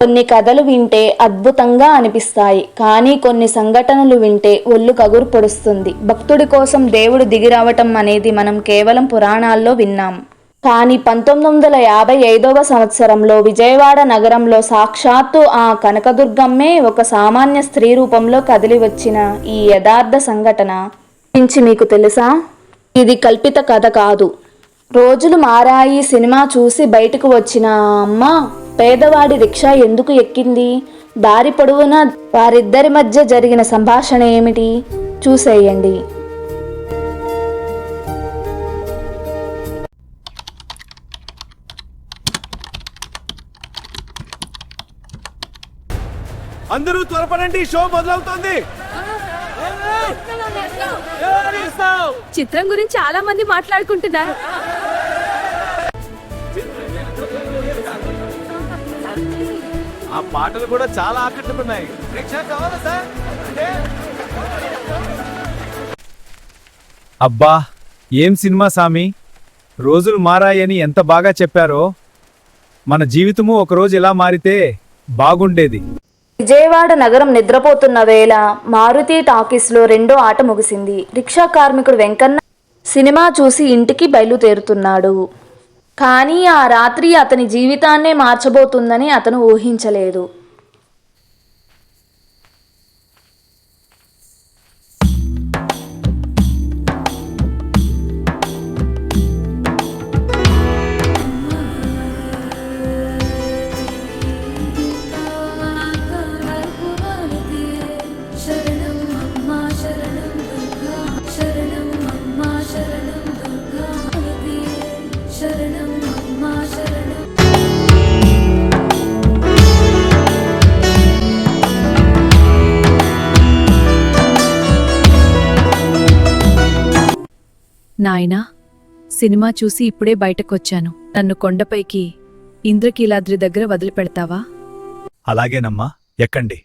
కొన్ని కథలు వింటే అద్భుతంగా అనిపిస్తాయి, కానీ కొన్ని సంఘటనలు వింటే ఒళ్ళు కగురు పొడుస్తుంది. భక్తుడి కోసం దేవుడు దిగిరావటం అనేది మనం కేవలం పురాణాల్లో విన్నాం. కానీ 1955వ సంవత్సరంలో విజయవాడ నగరంలో సాక్షాత్తు ఆ కనకదుర్గమ్మే ఒక సామాన్య స్త్రీ రూపంలో కదిలి వచ్చిన ఈ యథార్థ సంఘటన గురించి మీకు తెలుసా? ఇది కల్పిత కథ కాదు. రోజులు మారాయి సినిమా చూసి బయటకు వచ్చిన ఆ అమ్మ పేదవాడి రిక్షా ఎందుకు ఎక్కింది? దారి పొడవునా వారిద్దరి మధ్య జరిగిన సంభాషణ ఏమిటి? చూసేయండి. అందరూ త్వరపడండి, షో మొదలవుతోంది. చిత్రం గురించి చాలా మంది మాట్లాడుకుంటున్నారు. ఆ పాటలు కూడా చాలా ఆకట్టుకున్నాయి. అబ్బా, ఏం సినిమా సామి! రోజులు మారాయని ఎంత బాగా చెప్పారో. మన జీవితము ఒకరోజు ఇలా మారితే బాగుండేది. విజయవాడ నగరం నిద్రపోతున్న వేళ మారుతి టాకీస్లో రెండో ఆట ముగిసింది. రిక్షా కార్మికుడు వెంకన్న సినిమా చూసి ఇంటికి బయలుదేరుతున్నాడు. కానీ ఆ రాత్రి అతని జీవితాన్నే మార్చబోతుందని అతను ఊహించలేదు. నాయనా, సినిమా చూసి ఇప్పుడే బయటకొచ్చాను. నన్ను కొండపైకి ఇంద్రకీలాద్రి దగ్గర వదిలిపెడతావా? అలాగేనమ్మా, ఎక్కండి.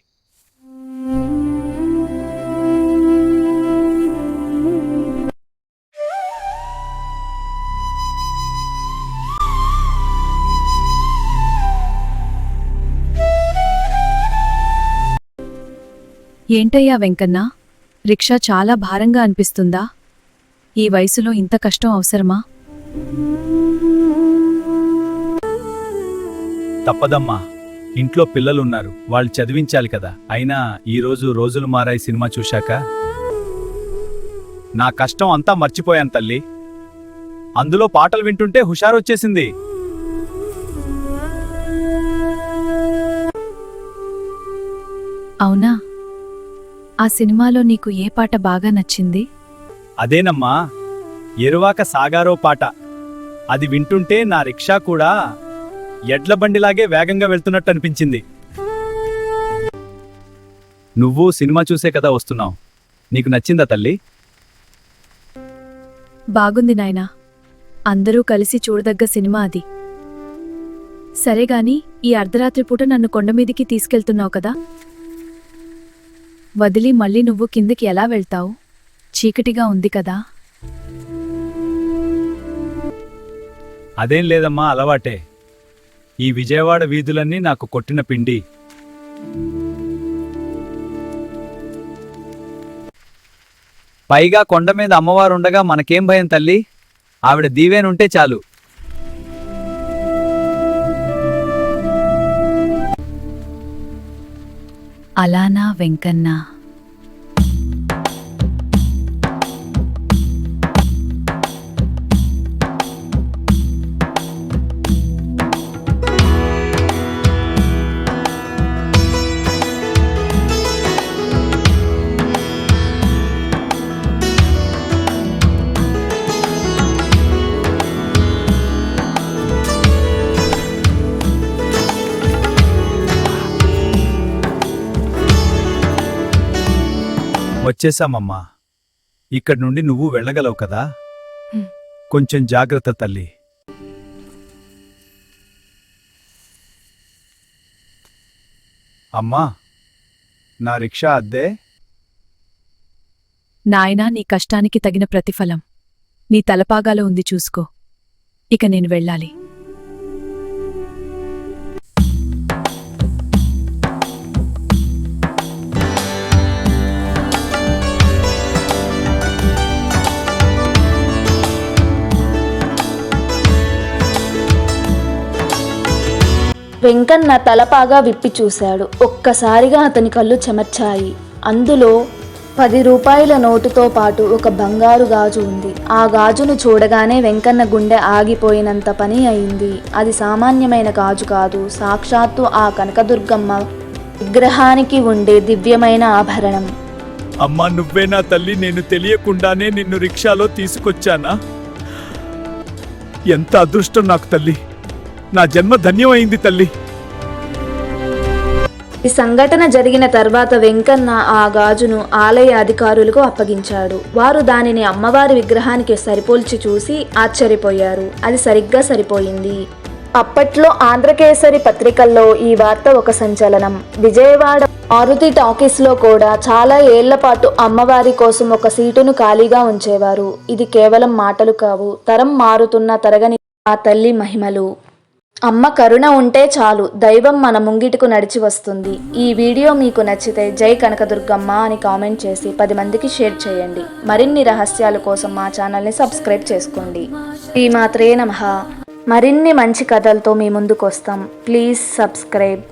ఏంటయ్యా వెంకన్నా, రిక్షా చాలా భారంగా అనిపిస్తుందా? ఈ వయసులో ఇంత కష్టం అవసరమా? తప్పదమ్మా, ఇంట్లో పిల్లలున్నారు, వాళ్ళు చదివించాలి కదా. అయినా ఈరోజు రోజులు మారాయి సినిమా చూశాక నా కష్టం అంతా మర్చిపోయాను తల్లి. అందులో పాటలు వింటుంటే హుషారొచ్చేసింది. అవునా? ఆ సినిమాలో నీకు ఏ పాట బాగా నచ్చింది? అదేనమ్మా, ఎరువాక సాగారో పాట. అది వింటుంటే నా రిక్షా కూడా ఎడ్ల బండిలాగే వేగంగా వెళ్తున్నట్టు అనిపించింది. నువ్వు సినిమా చూసే కదా వస్తున్నావు, నీకు నచ్చిందా తల్లి? బాగుంది నాయనా, అందరూ కలిసి చూడదగ్గ సినిమా అది. సరేగాని ఈ అర్ధరాత్రి పూట నన్ను కొండమీదికి తీసుకెళ్తున్నావు కదా, వదిలి మళ్ళీ నువ్వు కిందికి ఎలా వెళ్తావు? చీకటిగా ఉంది కదా. అదేం లేదమ్మా, అలవాటే. ఈ విజయవాడ వీధులన్నీ నాకు కొట్టిన పిండి. పైగా కొండ మీద అమ్మవారుండగా మనకేం భయం తల్లి? ఆవిడ దీవేనుంటే చాలు. అలానా వెంకన్నా? వచ్చేసామమ్మా. ఇక్కడి నుండి నువ్వు వెళ్ళగలవు కదా. కొంచెం జాగ్రత్త తల్లి. అమ్మా, నా రిక్షా అద్దే. నాయనా, నీ కష్టానికి తగిన ప్రతిఫలం నీ తలపాగాలో ఉంది, చూసుకో. ఇక నేను వెళ్ళాలి. వెంకన్న తలపాగా విప్పి చూశాడు. ఒక్కసారిగా అతని కళ్ళు చెమర్చాయి. అందులో 10 రూపాయల నోటుతో పాటు ఒక బంగారు గాజు ఉంది. ఆ గాజును చూడగానే వెంకన్న గుండె ఆగిపోయినంత పని అయింది. అది సామాన్యమైన గాజు కాదు, సాక్షాత్తు ఆ కనకదుర్గమ్మ విగ్రహానికి ఉండే దివ్యమైన ఆభరణం. అమ్మా, నువ్వే నా తల్లి. నేను తెలియకుండానే నిన్ను రిక్షాలో తీసుకొచ్చానా? ఎంత అదృష్టం నాకు తల్లి. నా జన్మ ధన్యమైంది తల్లి. ఈ సంఘటన జరిగిన తర్వాత వెంకన్న ఆ గాజును ఆలయ అధికారులకు అప్పగించాడు. వారు దానిని అమ్మవారి విగ్రహానికి సరిపోల్చి చూసి ఆశ్చర్యపోయారు. అది సరిగ్గా సరిపోయింది. అప్పట్లో ఆంధ్రకేసరి పత్రికల్లో ఈ వార్త ఒక సంచలనం. విజయవాడ మారుతి టాకీస్లో కూడా చాలా ఏళ్ల పాటు అమ్మవారి కోసం ఒక సీటును ఖాళీగా ఉంచేవారు. ఇది కేవలం మాటలు కావు, తరం మారుతున్న తరగని ఆ తల్లి మహిమలు. అమ్మ కరుణ ఉంటే చాలు, దైవం మన ముంగిటికు నడిచి వస్తుంది. ఈ వీడియో మీకు నచ్చితే జై కనకదుర్గమ్మ అని కామెంట్ చేసి 10 మందికి షేర్ చేయండి. మరిన్ని రహస్యాల కోసం మా ఛానల్ని సబ్స్క్రైబ్ చేసుకోండి. శ్రీమాత్రే నమః. మరిన్ని మంచి కథలతో మీ ముందుకు వస్తాం. Please subscribe.